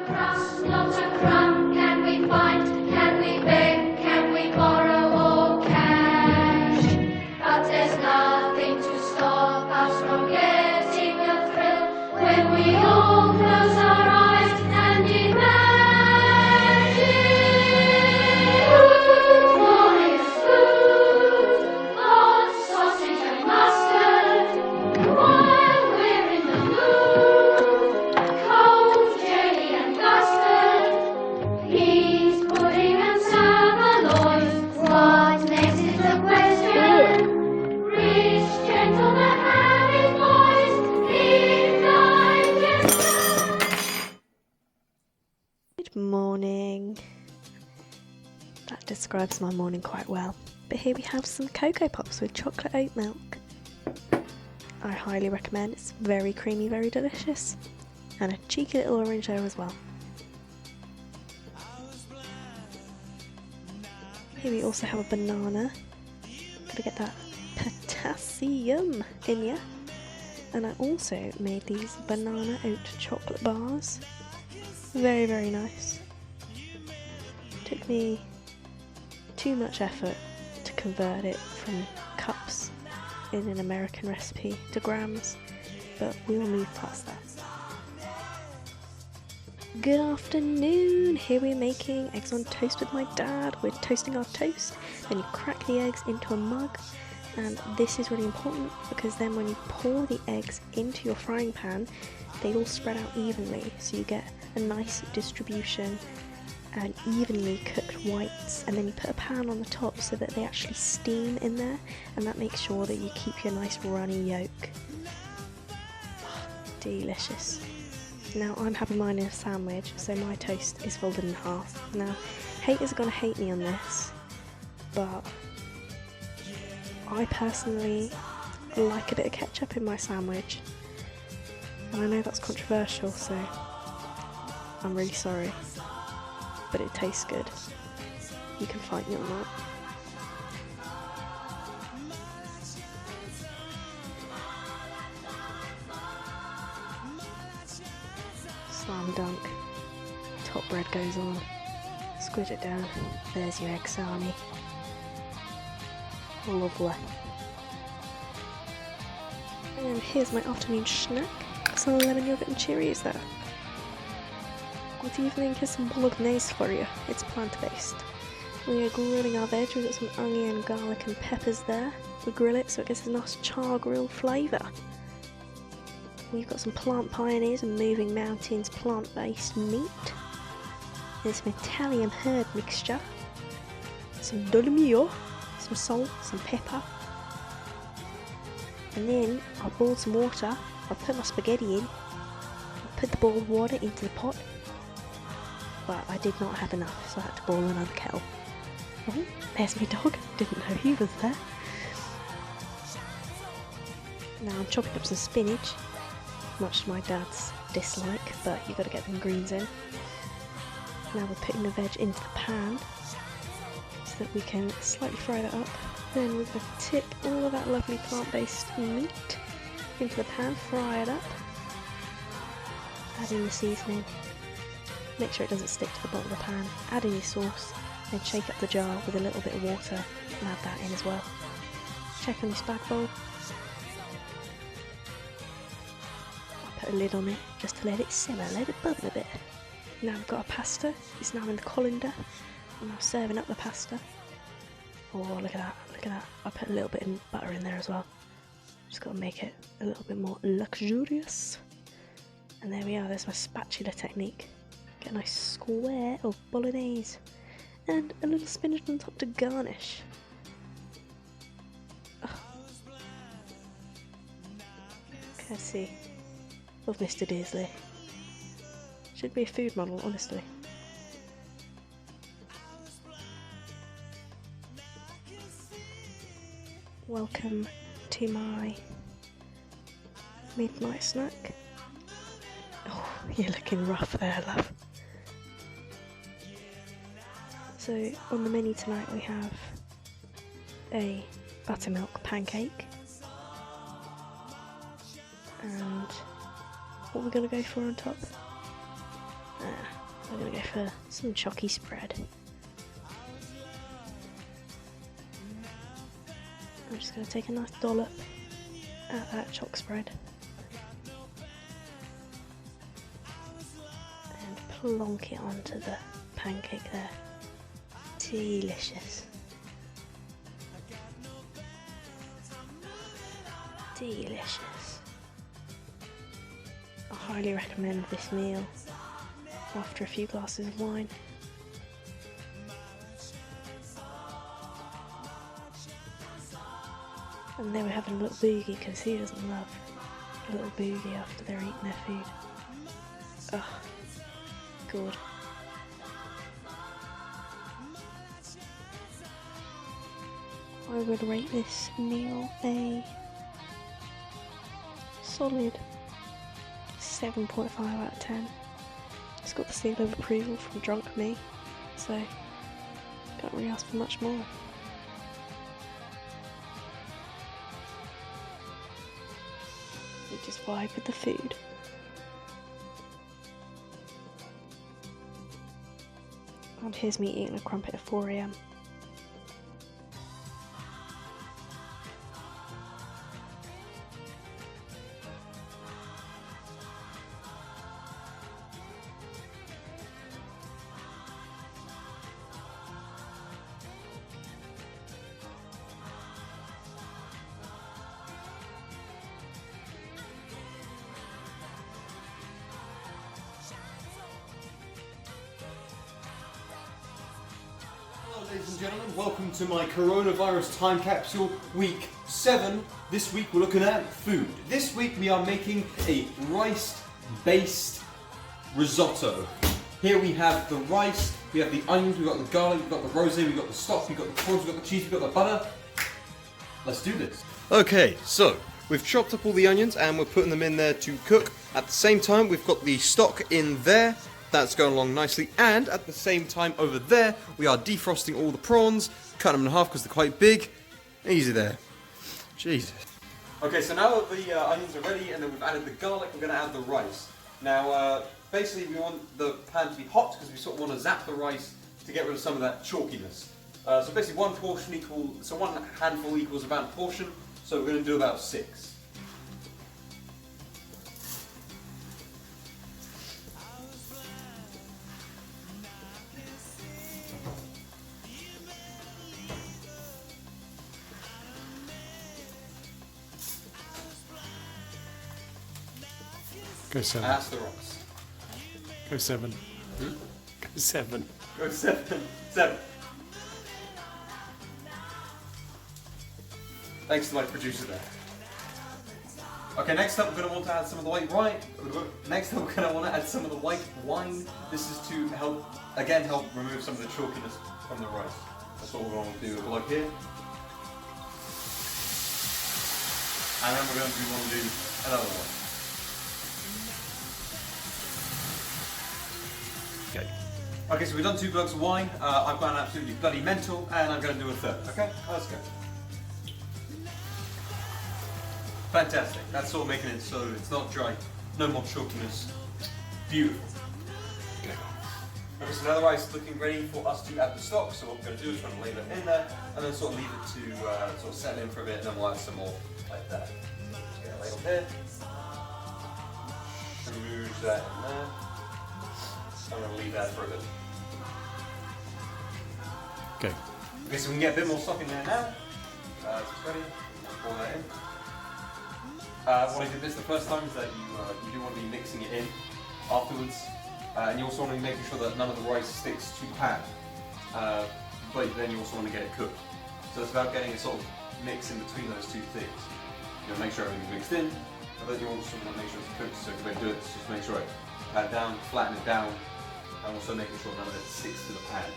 crust, not a crumb can we find. Can we beg, can we borrow or cash? But there's nothing to stop us from getting a thrill when we all close our eyes and imagine glorious food, hot sausage and mustard, while we're in the mood, cold jelly and custard, peas, pudding and saveloys. What next is the question? Rich gentlemen having boys, indigestion. Good morning. That describes my morning quite well. But here we have some Cocoa Pops with chocolate oat milk. I highly recommend. It's very creamy, very delicious. And a cheeky little orange there as well. Here we also have a banana. Gotta get that potassium in ya. And I also made these banana oat chocolate bars. Very, very nice. Took me too much effort to convert it from cups in an American recipe to grams, but we will move past that. Good afternoon! Here we're making eggs on toast with my dad. We're toasting our toast, then you crack the eggs into a mug, and this is really important because then when you pour the eggs into your frying pan, they all spread out evenly, so you get a nice distribution and evenly cooked whites, and then you put a pan on the top so that they actually steam in there, and that makes sure that you keep your nice runny yolk. Oh, delicious. Now I'm having mine in a sandwich, so my toast is folded in half. Now haters are going to hate me on this, but I personally like a bit of ketchup in my sandwich, and I know that's controversial, so I'm really sorry, but it tastes good. You can fight me on that. Slam dunk. Top bread goes on. Squid it down. There's your egg sarnie. Lovely. And here's my afternoon snack. Some lemon yogurt and Cheerios there. Good evening, here's some bolognese for you. It's plant-based. We are grilling our veg. We've got some onion, garlic and peppers there. We grill it so it gets a nice char grill flavour. We've got some Plant Pioneers and Moving Mountains plant-based meat. There's some Italian herb mixture. Some dolmio, some salt, some pepper. And then I boiled some water. I put my spaghetti in. I put the boiled water into the pot. But I did not have enough, so I had to boil another kettle. Oh, there's my dog. Didn't know he was there. Now I'm chopping up some spinach, much to my dad's dislike, but you've got to get them greens in. Now we're putting the veg into the pan so that we can slightly fry that up. Then we're going to tip all of that lovely plant-based meat into the pan, fry it up, add in the seasoning. Make sure it doesn't stick to the bottom of the pan, add in your sauce, then shake up the jar with a little bit of water and add that in as well. Check on your spag bowl. I'll put a lid on it just to let it simmer, let it bubble a bit. Now we've got our pasta, it's now in the colander. I'm now serving up the pasta. Oh, look at that, look at that. I put a little bit of butter in there as well. Just got to make it a little bit more luxurious. And there we are, there's my spatula technique. Get a nice square of bolognese and a little spinach on top to garnish. Oh. Courtesy of Mr. Disley. Should be a food model, honestly. Welcome to my midnight snack. Oh, you're looking rough there, love. So on the menu tonight we have a buttermilk pancake, and what we're going to go for on top? we're going to go for some chalky spread. I'm just going to take a nice dollop at that chalk spread and plonk it onto the pancake there. Delicious. Delicious. I highly recommend this meal after a few glasses of wine. And then we're having a little boogie, because who doesn't love a little boogie after they're eating their food? Ugh, good. I would rate this meal a solid 7.5 out of 10. It's got the seal of approval from Drunk Me, so can't really ask for much more. You just vibe with the food. And here's me eating a crumpet at 4 AM. Hello ladies and gentlemen, welcome to my coronavirus time capsule week 7. This week we're looking at food. This week we are making a rice-based risotto. Here we have the rice, we have the onions, we've got the garlic, we've got the rosé, we've got the stock, we've got the prawns, we've got the cheese, we've got the butter. Let's do this. Okay, so we've chopped up all the onions and we're putting them in there to cook. At the same time we've got the stock in there. That's going along nicely, and at the same time over there we are defrosting all the prawns, cutting them in half because they're quite big. Easy there. Jesus. Okay, so now that the onions are ready and then we've added the garlic, we're going to add the rice. Now, basically we want the pan to be hot because we sort of want to zap the rice to get rid of some of that chalkiness. So basically one handful equals about a portion, so we're going to do about 6. Go 7. That's the rice. Go 7. Go 7. Go 7. 7. Thanks to my producer there. Okay, next up we're going to want to add some of the white wine. Next up we're going to want to add some of the white wine. This is to help remove some of the chalkiness from the rice. That's what we're going to do. We'll plug here. And then we're going to want to do another one. Okay, so we've done 2 glugs of wine. I've got an absolutely bloody mental, and I'm going to do a third. Okay, let's go. Fantastic. That's sort of making it so it's not dry, no more chalkiness. Beautiful. Okay. Okay, so now the rice is looking ready for us to add the stock. So what we're going to do is we're going to lay that in there, and then sort of leave it to sort of settle in for a bit, and then we'll add some more like that. Just get a ladle here. Smoosh that in there. I'm going to leave that for a bit. Okay. Okay, so we can get a bit more stock in there now. It's ready. Pour that in. What I did this the first time is that you do want to be mixing it in afterwards, and you also want to be making sure that none of the rice sticks to the pan. But then you also want to get it cooked. So it's about getting a sort of mix in between those two things. You want to make sure everything's mixed in, but then you also want to make sure it's cooked. So if you do it, just make sure it pan down, flatten it down, and also making sure none of it sticks to the pan.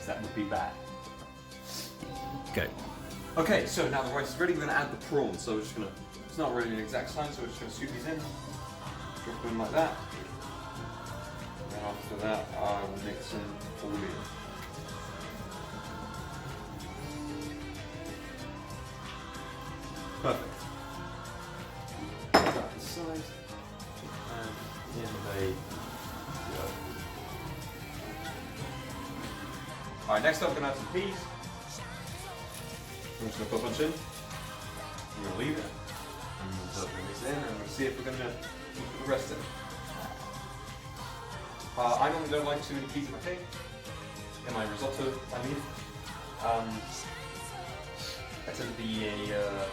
That would be bad. Okay. Okay, so now the rice is ready, we're going to add the prawns. So we're just going to, it's not really an exact science, so we're just going to scoop these in, drop them in like that. And then after that, I will mix them all in. Perfect. Put that to the side, and in they go. Alright, next up we're going to add some peas. I'm just going to put a bunch in. We're going to leave it. And we're going to mix it in and we're going to see if we're going to put the rest in. I normally don't like too many peas in my cake. In my risotto, I mean. I tend to be a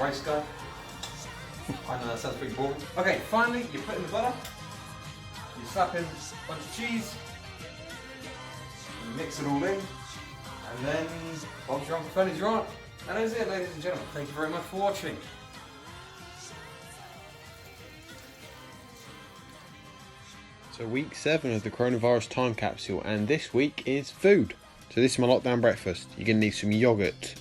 rice guy. I know that sounds pretty boring. Okay, finally you put in the butter. You slap in a bunch of cheese. You mix it all in. And then Bob's your Uncle Fanny's right. And that is it, ladies and gentlemen. Thank you very much for watching. So week 7 of the coronavirus time capsule, and this week is food. So this is my lockdown breakfast. You're going to need some yogurt.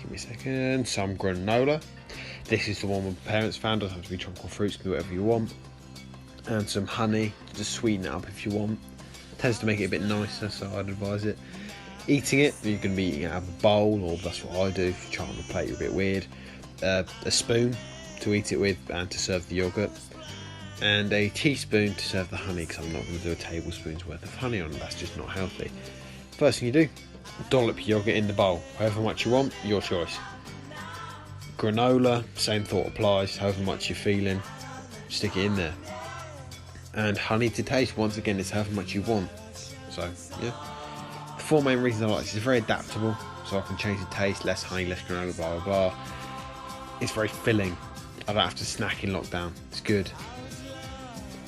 Give me a second. Some granola. This is the one my parents found. Doesn't have to be tropical fruits, can be whatever you want. And some honey to just sweeten it up if you want. Tends to make it a bit nicer, so I'd advise it. Eating it, you're going to be eating it out of a bowl, or that's what I do. If you try on a plate, you're a bit weird. A spoon to eat it with and to serve the yogurt. And a teaspoon to serve the honey, because I'm not going to do a tablespoon's worth of honey on it. That's just not healthy. First thing you do, dollop your yogurt in the bowl. However much you want, your choice. Granola, same thought applies. However much you're feeling, stick it in there. And honey to taste, once again, is however much you want. So, yeah. The 4 main reasons I like this: it's very adaptable, so I can change the taste, less honey, less granola, blah blah blah. It's very filling. I don't have to snack in lockdown. It's good.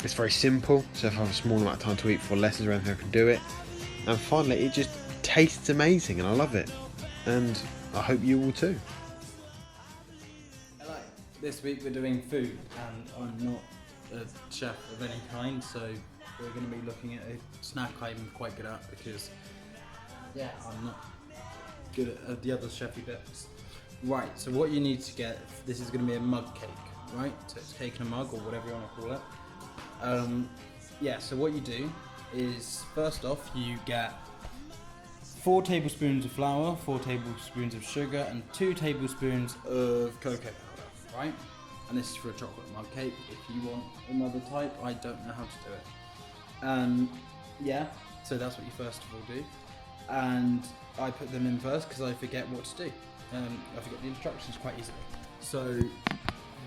It's very simple, so if I have a small amount of time to eat for lessons or anything, I can do it. And finally, it just tastes amazing and I love it. And I hope you will too. Hello. This week we're doing food, and I'm not a chef of any kind, so we're going to be looking at a snack I'm quite good at, because yeah, I'm not good at the other chefy bits. Right, so what you need to get, this is going to be a mug cake, right? So it's cake in a mug, or whatever you want to call it. Yeah, so what you do is, first off, you get 4 tablespoons of flour, 4 tablespoons of sugar, and 2 tablespoons of cocoa powder, right? And this is for a chocolate mug cake. If you want another type, I don't know how to do it. Yeah, so that's what you first of all do. And I put them in first because I forget what to do. I forget the instructions quite easily. So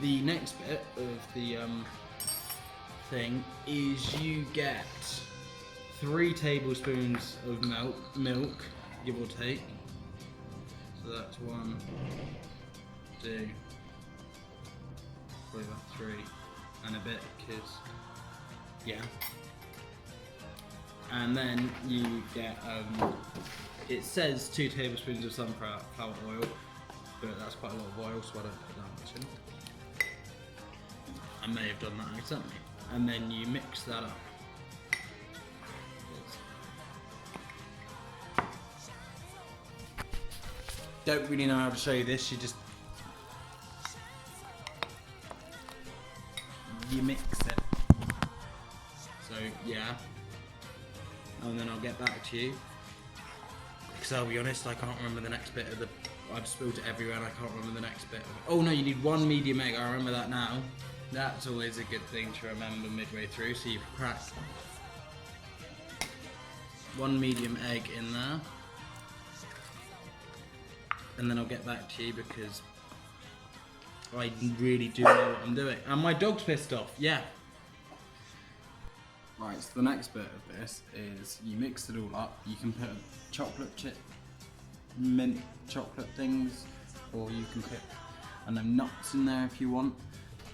the next bit of the thing is you get 3 tablespoons of milk, give or take. So that's 1, 2, probably about 3 and a bit, because yeah. And then you get it says 2 tablespoons of sunflower oil, but that's quite a lot of oil, so I don't put that much in. I may have done that accidentally. And then you mix that up. Don't really know how to show you this, you mix it. So yeah. And then I'll get back to you. Because I'll be honest, I can't remember the next bit of the... I've spilled it everywhere and I can't remember the next bit of it. Oh no, you need 1 medium egg, I remember that now. That's always a good thing to remember midway through, so you crack 1 medium egg in there. And then I'll get back to you because I really do know what I'm doing. And my dog's pissed off, yeah. Right, so the next bit of this is you mix it all up. You can put chocolate chip, mint chocolate things, or you can put, I know, nuts in there if you want.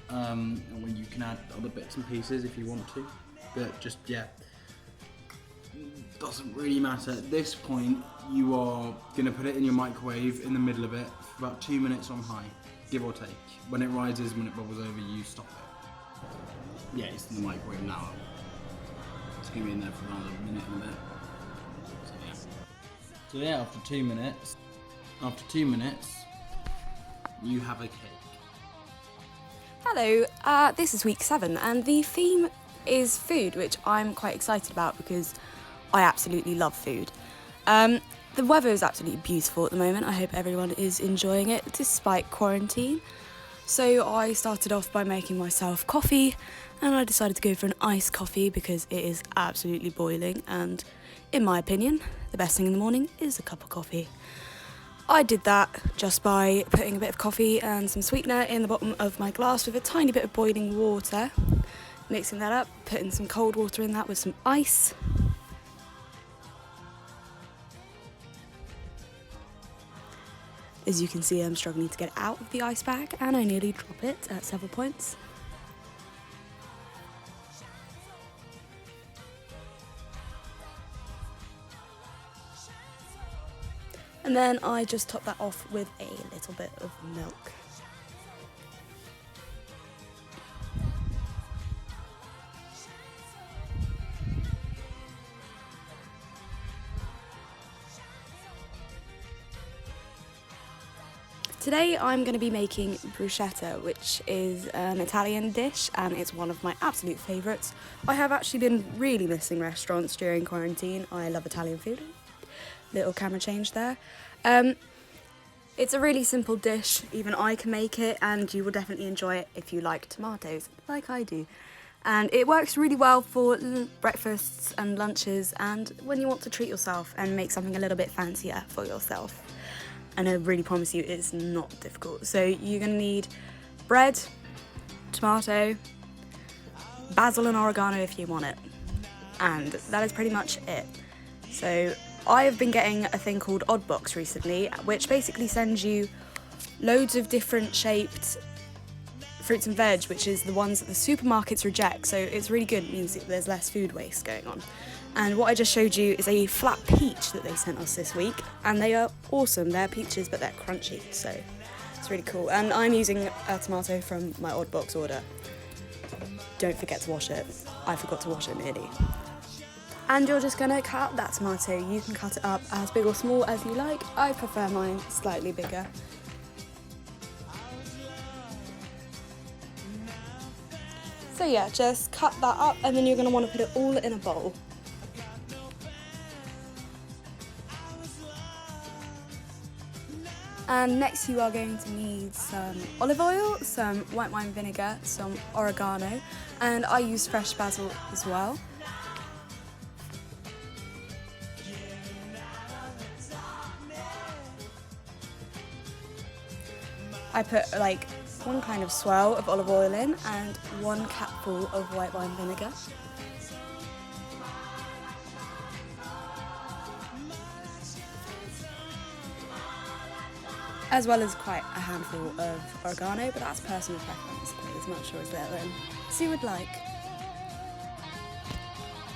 And when you can add other bits and pieces if you want to, but just, yeah, doesn't really matter. At this point, you are gonna put it in your microwave in the middle of it for about 2 minutes on high, give or take. When it rises, when it bubbles over, you stop it. Yeah, it's in the microwave now. It's gonna be in there for another minute and a bit. So yeah, after 2 minutes, you have a cake. Hello, this is week 7 and the theme is food, which I'm quite excited about because I absolutely love food. The weather is absolutely beautiful at the moment. I hope everyone is enjoying it despite quarantine. So I started off by making myself coffee, and I decided to go for an iced coffee because it is absolutely boiling, and in my opinion, the best thing in the morning is a cup of coffee. I did that just by putting a bit of coffee and some sweetener in the bottom of my glass with a tiny bit of boiling water, mixing that up, putting some cold water in that with some ice. As you can see, I'm struggling to get it out of the ice bag, and I nearly drop it at several points. And then I just top that off with a little bit of milk. Today I'm going to be making bruschetta, which is an Italian dish, and it's one of my absolute favourites. I have actually been really missing restaurants during quarantine. I love Italian food. Little camera change there. It's a really simple dish. Even I can make it, and you will definitely enjoy it if you like tomatoes, like I do. And it works really well for breakfasts and lunches, and when you want to treat yourself and make something a little bit fancier for yourself. And I really promise you it's not difficult. So you're going to need bread, tomato, basil and oregano if you want it. And that is pretty much it. So I have been getting a thing called Oddbox recently, which basically sends you loads of different shaped fruits and veg, which is the ones that the supermarkets reject. So it's really good. It means that there's less food waste going on. And what I just showed you is a flat peach that they sent us this week, and they are awesome. They're peaches, but they're crunchy, so it's really cool. And I'm using a tomato from my Oddbox order. Don't forget to wash it. I forgot to wash it nearly. And you're just gonna cut that tomato. You can cut it up as big or small as you like. I prefer mine slightly bigger. So yeah, just cut that up, and then you're gonna wanna put it all in a bowl. And next you are going to need some olive oil, some white wine vinegar, some oregano, and I use fresh basil as well. I put like one kind of swirl of olive oil in and 1 capful of white wine vinegar. As well as quite a handful of oregano, but that's personal preference. Put as much or as little in as you would like.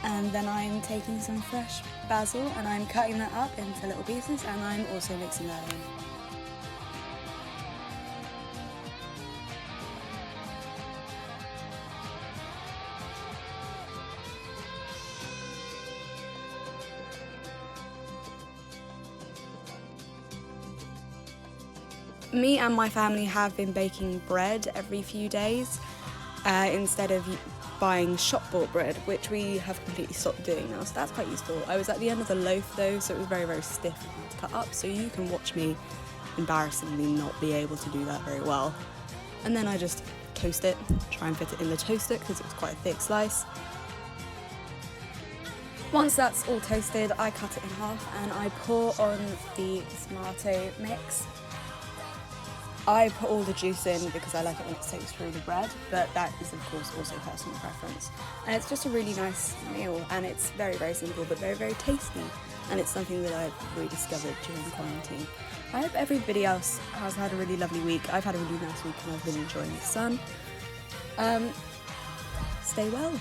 And then I'm taking some fresh basil and I'm cutting that up into little pieces, and I'm also mixing that in. Me and my family have been baking bread every few days instead of buying shop-bought bread, which we have completely stopped doing now, so that's quite useful. I was at the end of the loaf though, so it was very, very stiff and hard to cut up, so you can watch me embarrassingly not be able to do that very well. And then I just toast it, try and fit it in the toaster because it was quite a thick slice. Once that's all toasted, I cut it in half and I pour on the tomato mix. I put all the juice in because I like it when it soaks through the bread, but that is of course also personal preference. And it's just a really nice meal, and it's very, very simple but very, very tasty, and it's something that I've rediscovered during quarantine. I hope everybody else has had a really lovely week. I've had a really nice week and I've been enjoying the sun. Stay well.